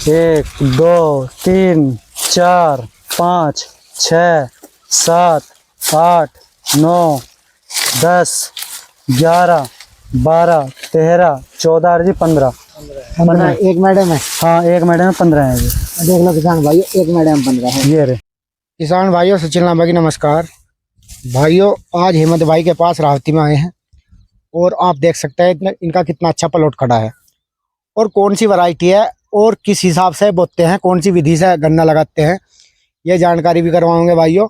1 2 3 4 5 6 7 8 9 10 11 12 13 14 जी 15 एक मैडम है। हाँ, एक मैडम में 15 है जी। देख लो किसान भाइयों, एक मैडम 15 है। ये रे किसान भाइयों, सचिन लांबा की नमस्कार भाइयों। आज हेमंत भाई के पास रावती में आए हैं और आप देख सकते हैं इनका कितना अच्छा प्लॉट खड़ा है और कौन सी वैरायटी है और किस हिसाब से बोते हैं, कौन सी विधि से गन्ना लगाते हैं, ये जानकारी भी करवाओगे भाइयों।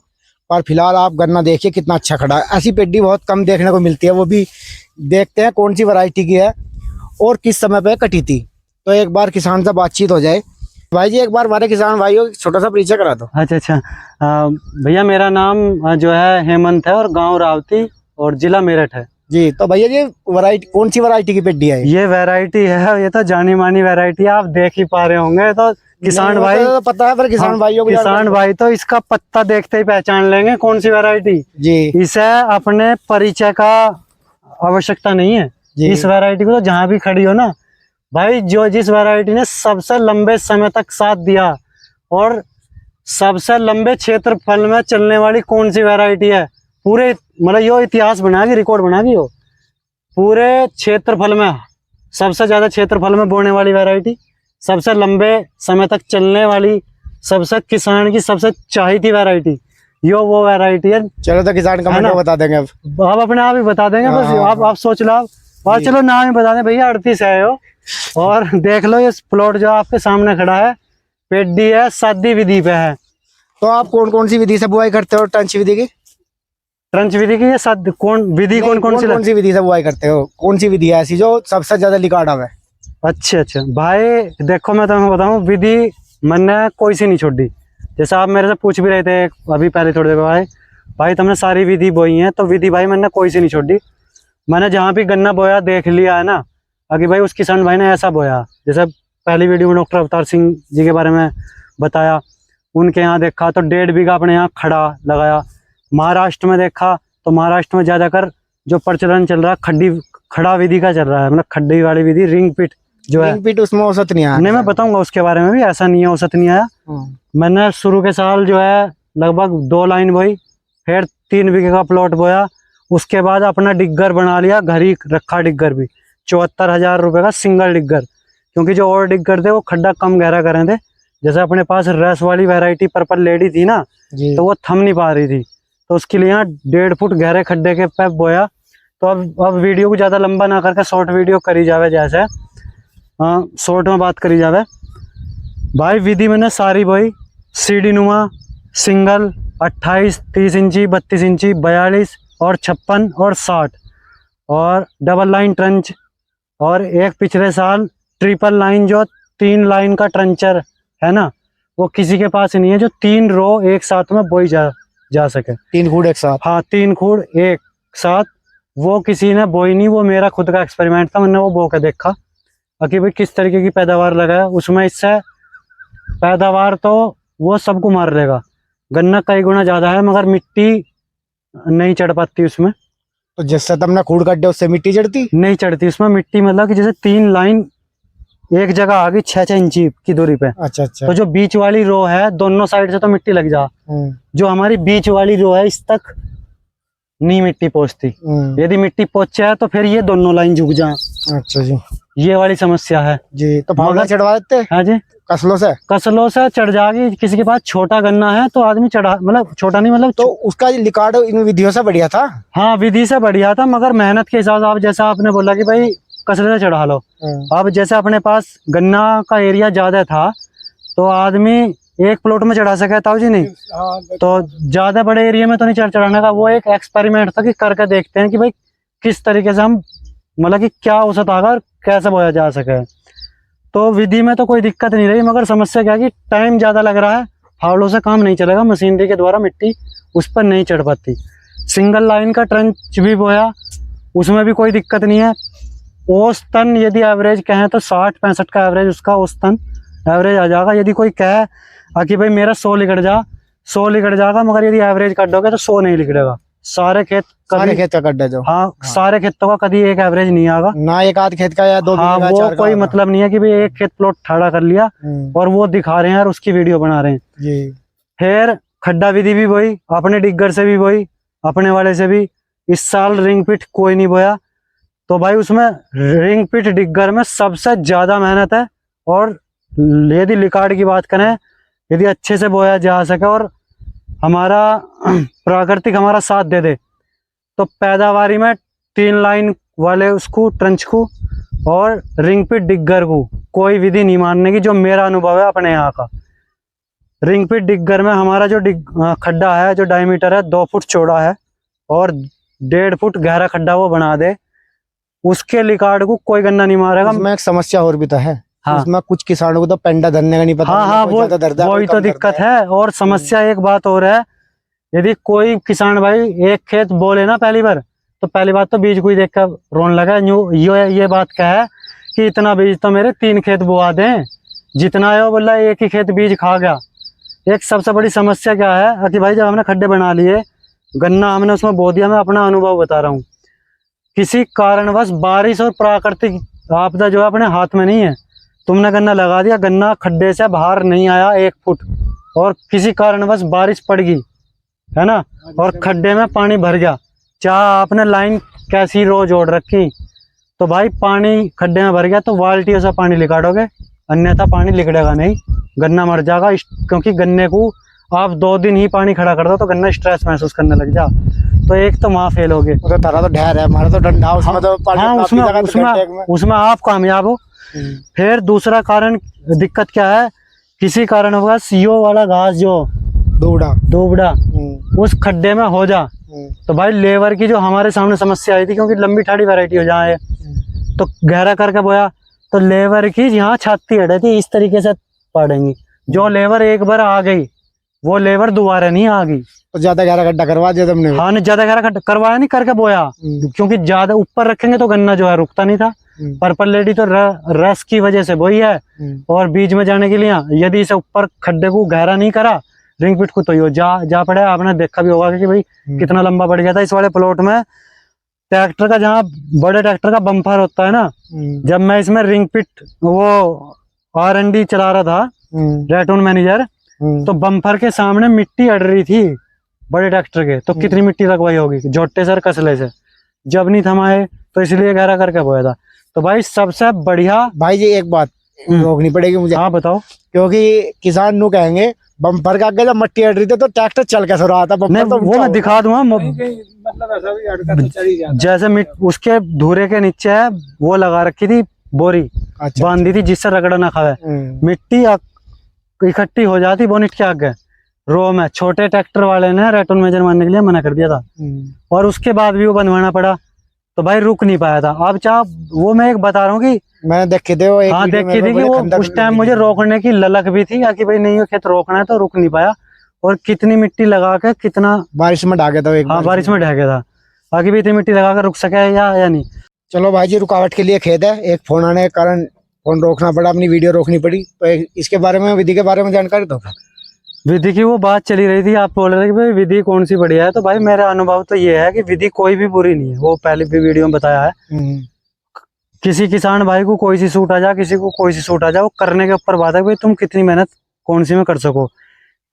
पर फिलहाल आप गन्ना देखिए कितना अच्छा खड़ा है। ऐसी पेड्डी बहुत कम देखने को मिलती है, वो भी देखते हैं कौन सी वैरायटी की है और किस समय पे कटी थी। तो एक बार किसान से बातचीत हो जाए। भाई जी, एक बार हमारे किसान भाइयों छोटा सा परिचय करा दो। अच्छा। भैया मेरा नाम जो है हेमंत है और गांव रावती और जिला मेरठ है जी। तो भैया जी, वैरायटी कौन सी वैरायटी की पेड्डी है? ये वैरायटी है, ये तो जानी मानी वैरायटी है, आप देख ही पा रहे होंगे। तो किसान भाई तो पता है, पर किसान भाइयों को किसान भाई तो इसका पत्ता देखते ही पहचान लेंगे कौन सी वैरायटी जी। इसे अपने परिचय का आवश्यकता नहीं है। इस वैरायटी को तो जहां भी खड़ी हो ना भाई, जो जिस वैरायटी ने सबसे लंबे समय तक साथ दिया और सबसे लंबे क्षेत्रफल में चलने वाली कौन सी वैरायटी है, पूरे मतलब यो इतिहास बनाएगी, रिकॉर्ड बनाएगी। यो पूरे क्षेत्रफल में सबसे ज्यादा क्षेत्रफल में बोने वाली वैरायटी, सबसे लंबे समय तक चलने वाली, सबसे किसान की सबसे चाहिए वैरायटी, यो वो वैरायटी है। चलो तो किसान कमेंट में बता देंगे अब। आप अपने आप ही बता देंगे। बस आप सोच लो। और चलो नाम ही बता दें भैया, 38 है यो। और देख लो ये प्लॉट जो आपके सामने खड़ा है, पेड्डी है, सादी विधि पे है। तो आप कौन कौन सी विधि से बुआई करते हो? ट्रंच विधि की? ट्रंच विधि की या कौन विधि? कौन सी विधि से बुआई करते हो? कौन सी विधि है ऐसी जो सबसे ज्यादा लिकाड़ा है? अच्छा भाई देखो, मैं तुम्हें बताऊं, विधि मैंने कोई सी नहीं छोड़ी। जैसे आप मेरे से पूछ भी रहे थे अभी पहले थोड़ी देर भाई तुमने सारी विधि बोई है, तो विधि भाई मैंने कोई सी नहीं छोड़ी। मैंने जहाँ भी गन्ना बोया देख लिया है ना, अभी भाई उस किसान भाई ने ऐसा बोया। जैसे पहली वीडियो में डॉक्टर अवतार सिंह जी के बारे में बताया, उनके यहाँ देखा तो 1.5 बीघा अपने यहाँ खड़ा लगाया। महाराष्ट्र में देखा तो महाराष्ट्र में ज़्यादातर जो प्रचलन चल रहा है खड़ा विधि का चल रहा है, मतलब खड्डी वाली विधि, रिंग पिट जो है। रिंग पिट उसमें औसत नहीं आया? नहीं, मैं बताऊंगा उसके बारे में भी, ऐसा नहीं है औसत नहीं आया। मैंने शुरू के साल जो है लगभग 2 लाइन बोई, फिर 3 बीघे का प्लॉट बोया। उसके बाद अपना डिग्गर बना लिया, घर ही रखा डिग्गर भी, 74,000 रुपये का सिंगल डिग्गर। क्योंकि जो और डिग्गर थे वो खड्डा कम गहरा करे थे। जैसे अपने पास रस वाली वैरायटी पर्पल लेडी थी ना, तो वो थम नहीं पा रही थी, तो उसके लिए यहाँ 1.5 फुट गहरे खड्डे के पे बोया। तो अब वीडियो को ज़्यादा लंबा ना करके शॉर्ट वीडियो करी जावे, जैसे शॉर्ट में बात करी जावे। भाई विधि मैंने सारी बोई, सीढ़ी नुमा, सिंगल 28, 30 इंची, 32 इंची, 42 और 56 और 60, और डबल लाइन ट्रंच, और एक पिछले साल ट्रिपल लाइन जो 3 लाइन का ट्रंचर है ना, वो किसी के पास नहीं है जो 3 रो एक साथ में बोई जा सके। 3 खूड़ एक साथ? हाँ, 3 खूड़ एक साथ वो किसी ने बोई नहीं। वो मेरा खुद का एक्सपेरिमेंट था, मैंने वो बो के देखा कि भाई किस तरीके की पैदावार लगाया उसमें। इससे पैदावार तो वो सबको मार लेगा, गन्ना कई गुना ज़्यादा है, मगर मिट्टी नहीं चढ़ पाती उसमें। तो जिससे तुमने खूड़ काटे उससे मिट्टी चढ़ती नहीं चढ़ती उसमें मिट्टी, मतलब कि जैसे 3 लाइन एक जगह आ गई 6-6 इंची की दूरी पे। अच्छा। तो जो बीच वाली रो है दोनों साइड से तो मिट्टी लग जा, जो हमारी बीच वाली रो है इस तक नहीं मिट्टी पहुंचती। यदि मिट्टी पहुंचे तो फिर ये दोनों लाइन झुक जाए। अच्छा जी, ये वाली समस्या है जी। तो फावड़ा चढ़वा देते हैं? हाँ जी, कसलों से चढ़ जाएगी। किसी के पास छोटा गन्ना है तो आदमी चढ़ा, मतलब छोटा नहीं, मतलब तो उसका रिकॉर्ड इन विधियों से बढ़िया था। हाँ, विधि से बढ़िया था, मगर मेहनत के हिसाब से आप जैसा आपने बोला कि भाई कसले से चढ़ा लो। अब जैसे अपने पास गन्ना का एरिया ज्यादा था तो आदमी एक प्लॉट में चढ़ा सके ताऊ जी, नहीं तो ज्यादा बड़े एरिया में तो नहीं चढ़ाने का। वो एक एक्सपेरिमेंट था कि करके देखते हैं कि भाई किस तरीके से हम, मतलब कि क्या औसत आगा और कैसे बोया जा सके। तो विधि में तो कोई दिक्कत नहीं रही, मगर समस्या क्या है कि टाइम ज़्यादा लग रहा है, फावड़ों से काम नहीं चलेगा, मशीनरी के द्वारा मिट्टी उस पर नहीं चढ़ पाती। सिंगल लाइन का ट्रंच भी बोया, उसमें भी कोई दिक्कत नहीं है। औसतन यदि एवरेज कहें तो 60-65 का एवरेज, उसका औसतन एवरेज आ जाएगा। यदि कोई कहे कि भाई मेरा 100 लिकड़ जा, 100 लिकड़ जाएगा, मगर यदि एवरेज कर दोगे तो 100 नहीं लिकड़ेगा। सारे खेत सारे खेत का गड्ढा जो हाँ सारे खेतों का कभी एक एवरेज नहीं आएगा ना, एक आध खेत का या दो हाँ बीघे का, वो चार का कोई होगा। मतलब नहीं है कि भाई एक खेत प्लॉट ठाड़ा कर लिया और वो दिखा रहे हैं और उसकी वीडियो बना रहे हैं। जी। फिर खड्डा विधि भी वही, अपने डिग्गर से भी वही, अपने वाले से भी। इस साल रिंग पिट कोई नहीं बोया, तो भाई उसमें रिंग पिट डिग्गर में सबसे ज्यादा मेहनत है। और यदि लिकार्ड की बात करें, यदि अच्छे से बोया जा सके और हमारा प्राकृतिक हमारा साथ दे दे, तो पैदावारी में 3 लाइन वाले उसको ट्रंच को और रिंग पिट डिग्गर को कोई विधि नहीं मानने की, जो मेरा अनुभव है अपने यहाँ का। रिंग पिट डिग्गर में हमारा जो खड्डा है, जो डायमीटर है 2 फुट चौड़ा है और 1.5 फुट गहरा खड्डा वो बना दे, उसके लिकार्ड को कोई गन्ना नहीं मारेगा। उसमें एक समस्या और भी तो है। हाँ उसमें कुछ किसानों को तो पेंडा धरने का नहीं पता। हाँ हाँ, वो वही तो दिक्कत है। और समस्या एक बात और है, यदि कोई किसान भाई एक खेत बोले ना पहली बार, तो पहली बात तो बीज को ही देख कर रोने लगा। ये बात क्या है कि इतना बीज तो मेरे 3 खेत बोआ दें, जितना है वो बोला एक ही खेत बीज खा गया। एक सबसे बड़ी समस्या क्या है कि भाई जब हमने खड्डे बना लिए, गन्ना हमने उसमें बो दिया, मैं अपना अनुभव बता रहा हूँ, किसी कारणवश बारिश और प्राकृतिक आपदा जो है अपने हाथ में नहीं है, तुमने गन्ना लगा दिया, गन्ना खड्डे से बाहर नहीं आया 1 फुट, और किसी कारणवश बारिश पड़ गई है ना, और खड्डे में पानी भर गया, चाहे आपने लाइन कैसी रो जोड़ रखी, तो भाई पानी खड्डे में भर गया तो बाल्टियों से पानी लिकाड़ोगे, अन्यथा पानी लिकड़ेगा नहीं, गन्ना मर जाएगा। क्योंकि गन्ने को आप 2 दिन ही पानी खड़ा कर दो तो गन्ना स्ट्रेस महसूस करने लग जा, तो एक तो वहाँ फेल हो गए। तो तारा तो ढेर है, हमारा तो डंडा, उसमें तो हाँ उसमें आप कामयाब हो। फिर दूसरा कारण दिक्कत क्या है, किसी कारणवश यो वाला घास जो दोबड़ा उस खड्डे में हो जा, तो भाई लेबर की जो हमारे सामने समस्या आई थी, क्योंकि लंबी ठाड़ी वैरायटी हो जाए तो गहरा करके बोया, तो लेबर की यहाँ छाती अड़े थी, इस तरीके से पड़ेंगी। जो लेबर एक बार आ गई वो लेबर दोबारा नहीं आ गई। तो ज्यादा गहरा गड्ढा करवा दिया तुमने? हाँ नहीं, ज्यादा गहरा करवाया नहीं, करके बोया, क्योंकि ज्यादा ऊपर रखेंगे तो गन्ना जो है रुकता नहीं था। पर्पल लेडी तो रस की वजह से बोई है, और बीज में जाने के लिए यदि इसे ऊपर खड्डे को गहरा नहीं करा रिंग पिट को, तो यो जा पड़े। आपने देखा भी होगा कि भाई कितना लंबा बढ़ गया था। इस वाले प्लॉट में ट्रैक्टर का, जहाँ बड़े ट्रैक्टर का बम्पर होता है ना, जब मैं इसमें रिंग पिट वो R&D चला रहा था रेटून मैनेजर, तो बम्पर के सामने मिट्टी अड़ रही थी बड़े ट्रैक्टर के, तो कितनी मिट्टी लगवाई होगी जोटे सर कसले से, जब नहीं थमाए, तो इसलिए गहरा करके बोया था। तो भाई सबसे बढ़िया भाई जी एक बात रोकनी पड़ेगी मुझे। हाँ बताओ। क्योंकि किसान नु कहेंगे बम्पर का आगे जब मट्टी अड़ रही थी तो ट्रैक्टर चल कैसे रहा था? नहीं तो वो मैं दिखा दूंगा, मतलब ऐसा भी अड़का तो चल ही जाता। जैसे उसके धूरे के नीचे है वो लगा रखी थी बोरी, अच्छा, बांधी थी जिससे रगड़ा ना खावे, मिट्टी इकट्ठी हो जाती बोनिट के आगे रो में। छोटे ट्रैक्टर वाले ने रेटून मेजर मारने के लिए मना कर दिया था, और उसके बाद भी वो बंधवाना पड़ा, तो भाई रुक नहीं पाया था। अब चाह वो मैं एक बता रहा हूँ कि मैंने देखे थे वो एक हाँ देखी थी कि वो उस टाइम मुझे रोकने की ललक भी थी कि भाई नहीं, वो खेत रोकना है, तो रुक नहीं पाया। और कितनी मिट्टी लगा के कितना बारिश में ढह गया था एक हाँ बारिश में ढह गया था, बाकी भी इतनी मिट्टी लगा कर रुक सके या नहीं। चलो भाई जी, रुकावट के लिए खेद है, एक फोन आने के कारण फोन रोकना पड़ा, अपनी वीडियो रोकनी पड़ी। तो इसके बारे में, विधि के बारे में जानकारी दो। विधि की वो बात चली रही थी, आप बोल रहे थे कि भाई विधि कौन सी बढ़िया है, तो भाई मेरा अनुभव तो ये है कि विधि कोई भी बुरी नहीं है, वो पहले भी वीडियो में बताया है। किसी किसान भाई को कोई सी सूट आ जाए, किसी को कोई सी सूट आ जाए, वो करने के ऊपर बात है भाई तुम कितनी मेहनत कौन सी में कर सको।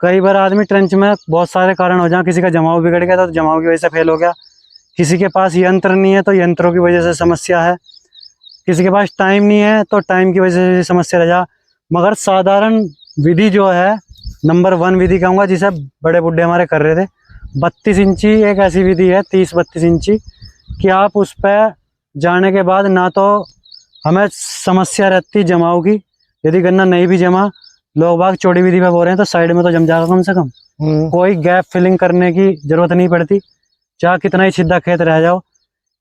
कई बार आदमी ट्रेंच में बहुत सारे कारण हो जाए, किसी का जमाव बिगड़ गया तो जमाव की वजह से फेल हो गया, किसी के पास यंत्र नहीं है तो यंत्रों की वजह से समस्या है, किसी के पास टाइम नहीं है तो टाइम की वजह से समस्या रह जा। मगर साधारण विधि जो है, नंबर 1 विधि कहूँगा, जिसे बड़े बुढ़े हमारे कर रहे थे, 32 इंची एक ऐसी विधि है, 30-32 इंची कि आप उस पर जाने के बाद ना तो हमें समस्या रहती जमाव की, यदि गन्ना नहीं भी जमा, लोग बाग चौड़ी विधि पे बोल रहे हैं तो साइड में तो जम जाएगा कम से कम, कोई गैप फिलिंग करने की जरूरत नहीं पड़ती, चाहे कितना ही सीधा खेत रह जाओ।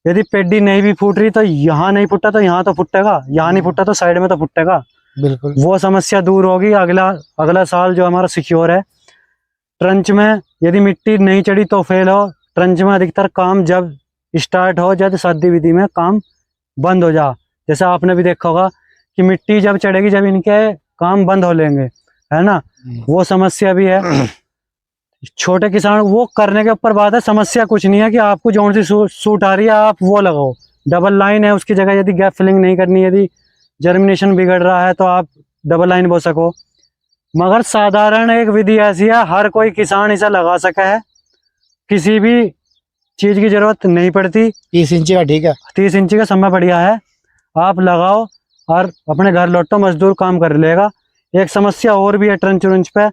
यदि पेडी नहीं भी फूट रही तो यहाँ नहीं फूटा तो यहाँ तो फूटेगा, यहाँ नहीं फूटा तो साइड में तो फूटेगा, बिल्कुल वो समस्या दूर होगी। अगला साल जो हमारा सिक्योर है। ट्रंच में यदि मिट्टी नहीं चढ़ी तो फेल हो, ट्रंच में अधिकतर काम जब स्टार्ट हो जाए तो सादी विधि में काम बंद हो जा। जैसे आपने भी देखा होगा कि मिट्टी जब चढ़ेगी जब इनके काम बंद हो लेंगे, है ना, वो समस्या भी है। छोटे किसान वो करने के ऊपर बात है, समस्या कुछ नहीं है कि आपको जो सी सूट आ रही है आप वो लगाओ। डबल लाइन है उसकी जगह यदि गैप फिलिंग नहीं करनी, यदि जर्मिनेशन बिगड़ रहा है तो आप डबल लाइन बो सको। मगर साधारण एक विधि ऐसी है हर कोई किसान इसे लगा सका है, किसी भी चीज की जरूरत नहीं पड़ती। 30 इंची का ठीक है। 30 इंची का समय बढ़िया है, आप लगाओ और अपने घर लौटो, मजदूर काम कर लेगा। एक समस्या और भी है ट्रंच उरंच पे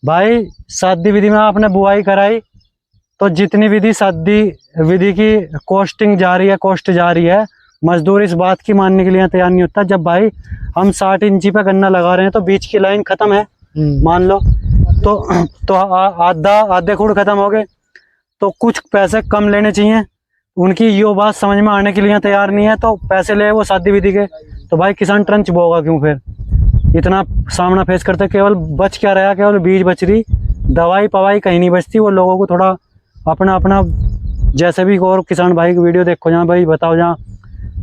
भाई, सादी विधि में आपने बुआई कराई तो जितनी विधि सादी विधि की कॉस्टिंग जा रही है, कॉस्ट जा रही है, मजदूर इस बात की मानने के लिए तैयार नहीं होता। जब भाई हम 60 इंची पे गन्ना लगा रहे हैं तो बीच की लाइन खत्म है मान लो, तो आधे खूड़ खत्म हो गए, तो कुछ पैसे कम लेने चाहिए। उनकी यो बात समझ में आने के लिए तैयार नहीं है, तो पैसे ले वो सादी विधि के, तो भाई किसान ट्रंच बोगा क्यों? फिर इतना सामना फेस करते, केवल बच क्या रहा, केवल बीज बच रही, दवाई पवाई कहीं नहीं बचती। वो लोगों को थोड़ा अपना अपना जैसे भी और किसान भाई की वीडियो देखो, जहाँ भाई बताओ जहाँ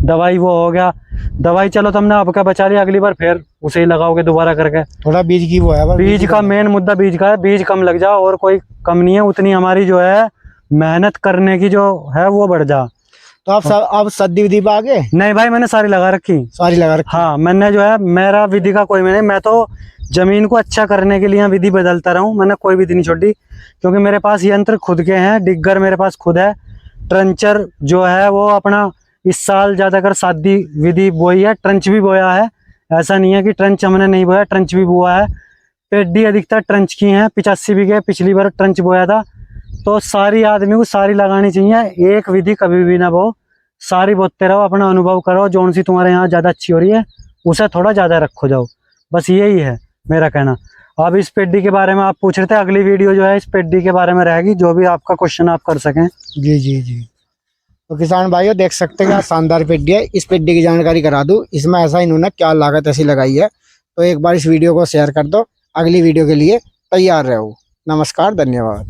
दवाई वो हो गया, दवाई चलो तुमने आपका बचा लिया, अगली बार फिर उसे ही लगाओगे दोबारा करके। थोड़ा बीज की वो है, बस बीज का मेन मुद्दा बीज का है, बीज कम लग जाओ और कोई कम नहीं है, उतनी हमारी जो है मेहनत करने की जो है वो बढ़ जा। तो आप सदी विधि पे आ गए? नहीं भाई मैंने सारी लगा रखी, सारी लगा रखी। हाँ मैंने जो है, मेरा विधि का कोई नहीं, मैं तो जमीन को अच्छा करने के लिए विधि बदलता रहूं, मैंने कोई विधि नहीं छोड़ी, क्योंकि मेरे पास यंत्र खुद के हैं, डिग्गर मेरे पास खुद है, ट्रंचर जो है वो अपना इस साल ज्यादातर सादी विधि बोई है, ट्रंच भी बोया है। ऐसा नहीं है कि ट्रंच हमने नहीं बोया, ट्रंच भी बोया है। पेडी अधिकतर ट्रंच की है, 85 बीघे पिछली बार ट्रंच बोया था। तो सारी आदमी को सारी लगानी चाहिए, एक विधि कभी भी ना बो, सारी बोते रहो, अपना अनुभव करो, जौन सी तुम्हारे यहाँ ज्यादा अच्छी हो रही है उसे थोड़ा ज्यादा रखो जाओ, बस यही है मेरा कहना। अब इस पेडी के बारे में आप पूछ रहे थे, अगली वीडियो जो है इस पेडी के बारे में रहेगी, जो भी आपका क्वेश्चन आप कर सकें। जी जी जी। तो किसान भाइयों देख सकते हैं क्या शानदार पेडी है। इस पेडी की जानकारी करा दूं, इसमें ऐसा इन्होंने क्या लागत ऐसी लगाई है, तो एक बार इस वीडियो को शेयर कर दो, अगली वीडियो के लिए तैयार रहो। नमस्कार, धन्यवाद।